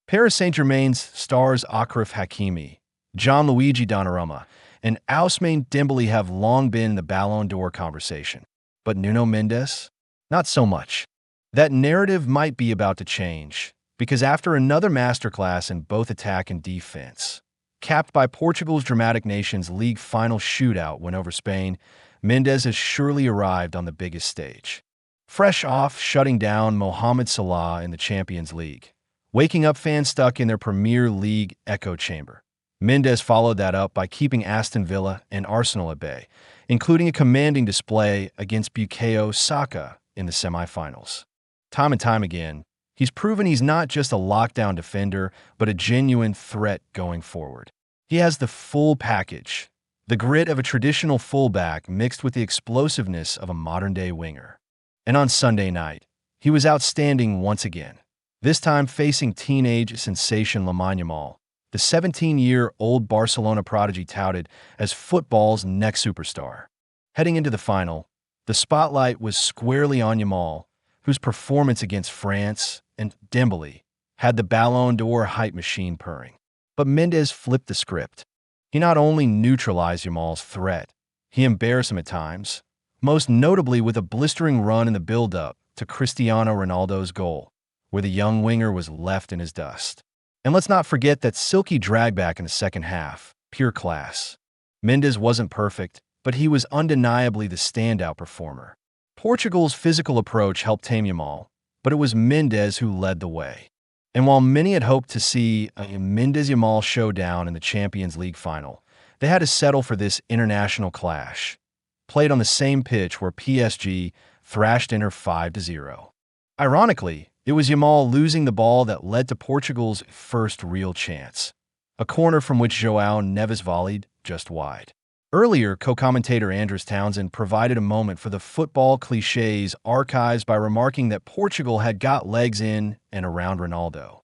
Paris Saint-Germain's stars Achraf Hakimi, Gianluigi Donnarumma, and Ousmane Dembele have long been in the Ballon d'Or conversation. But Nuno Mendes? Not so much. That narrative might be about to change, because after another masterclass in both attack and defense, capped by Portugal's dramatic Nations League final shootout win over Spain, Mendes has surely arrived on the biggest stage. Fresh off shutting down Mohamed Salah in the Champions League, waking up fans stuck in their Premier League echo chamber, Mendes followed that up by keeping Aston Villa and Arsenal at bay, including a commanding display against Bukayo Saka in the semi-finals. Time and time again, he's proven he's not just a lockdown defender, but a genuine threat going forward. He has the full package, the grit of a traditional fullback mixed with the explosiveness of a modern-day winger. And on Sunday night, he was outstanding once again, this time facing teenage sensation Lamine Yamal, the 17-year-old Barcelona prodigy touted as football's next superstar. Heading into the final, the spotlight was squarely on Yamal, whose performance against France and Dembele had the Ballon d'Or hype machine purring. But Mendes flipped the script. He not only neutralized Yamal's threat, he embarrassed him at times, most notably with a blistering run in the build-up to Cristiano Ronaldo's goal, where the young winger was left in his dust. And let's not forget that silky dragback in the second half, pure class. Mendes wasn't perfect, but he was undeniably the standout performer. Portugal's physical approach helped tame Yamal, but it was Mendes who led the way. And while many had hoped to see a Mendes-Yamal showdown in the Champions League final, they had to settle for this international clash, played on the same pitch where PSG thrashed Inter 5-0. Ironically, it was Yamal losing the ball that led to Portugal's first real chance, a corner from which João Neves volleyed just wide. Earlier, co-commentator Andres Townsend provided a moment for the football cliches archives by remarking that Portugal had got legs in and around Ronaldo.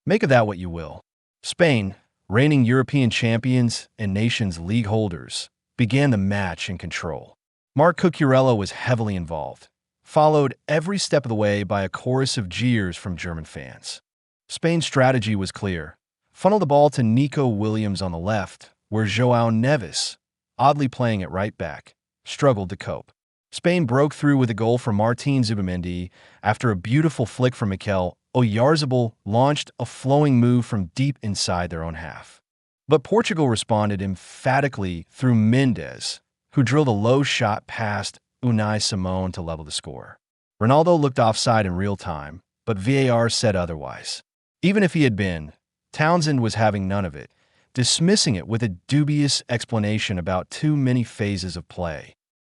Make of that what you will. Spain, reigning European champions and Nations League holders, began the match in control. Marc Cucurella was heavily involved, followed every step of the way by a chorus of jeers from German fans. Spain's strategy was clear. Funnel the ball to Nico Williams on the left, where João Neves, oddly playing at right back, struggled to cope. Spain broke through with a goal from Martin Zubimendi after a beautiful flick from Mikel Oyarzabal launched a flowing move from deep inside their own half. But Portugal responded emphatically through Mendes, who drilled a low shot past Unai Simon to level the score. Ronaldo looked offside in real time, but VAR said otherwise. Even if he had been, Townsend was having none of it, dismissing it with a dubious explanation about too many phases of play.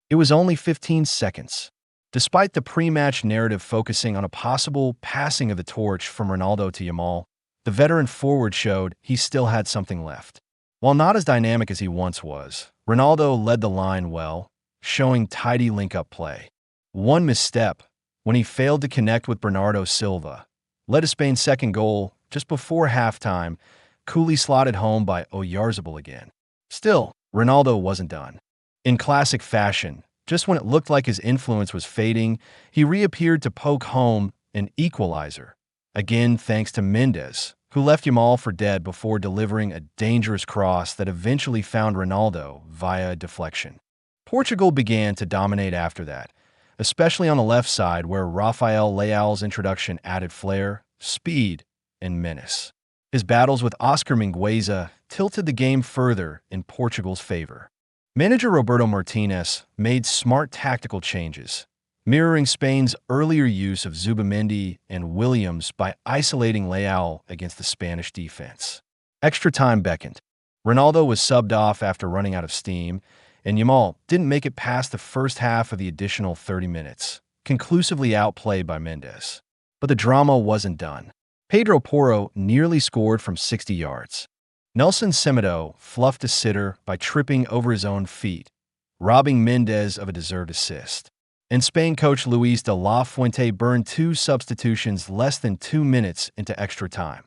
It was only 15 seconds. Despite the pre-match narrative focusing on a possible passing of the torch from Ronaldo to Yamal, the veteran forward showed he still had something left. While not as dynamic as he once was, Ronaldo led the line well, showing tidy link-up play. One misstep, when he failed to connect with Bernardo Silva, led to Spain's second goal just before halftime, coolly slotted home by Oyarzabal again. Still, Ronaldo wasn't done. In classic fashion, just when it looked like his influence was fading, he reappeared to poke home an equalizer, again thanks to Mendes, who left Yamal for dead before delivering a dangerous cross that eventually found Ronaldo via a deflection. Portugal began to dominate after that, especially on the left side where Rafael Leão's introduction added flair, speed, and menace. His battles with Oscar Mingueza tilted the game further in Portugal's favor. Manager Roberto Martinez made smart tactical changes, mirroring Spain's earlier use of Zubimendi and Williams by isolating Leão against the Spanish defense. Extra time beckoned. Ronaldo was subbed off after running out of steam, and Yamal didn't make it past the first half of the additional 30 minutes, conclusively outplayed by Mendes. But the drama wasn't done. Pedro Porro nearly scored from 60 yards. Nelson Semedo fluffed a sitter by tripping over his own feet, robbing Mendes of a deserved assist. And Spain coach Luis de la Fuente burned 2 substitutions less than 2 minutes into extra time,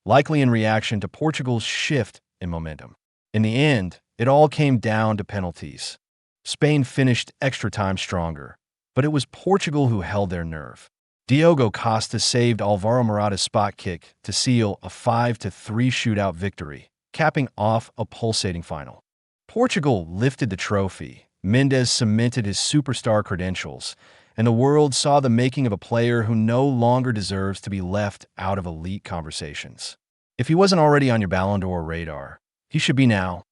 likely in reaction to Portugal's shift in momentum. In the end, it all came down to penalties. Spain finished extra time stronger, but it was Portugal who held their nerve. Diogo Costa saved Alvaro Morata's spot kick to seal a 5-3 shootout victory, capping off a pulsating final. Portugal lifted the trophy, Mendes cemented his superstar credentials, and the world saw the making of a player who no longer deserves to be left out of elite conversations. If he wasn't already on your Ballon d'Or radar, he should be now.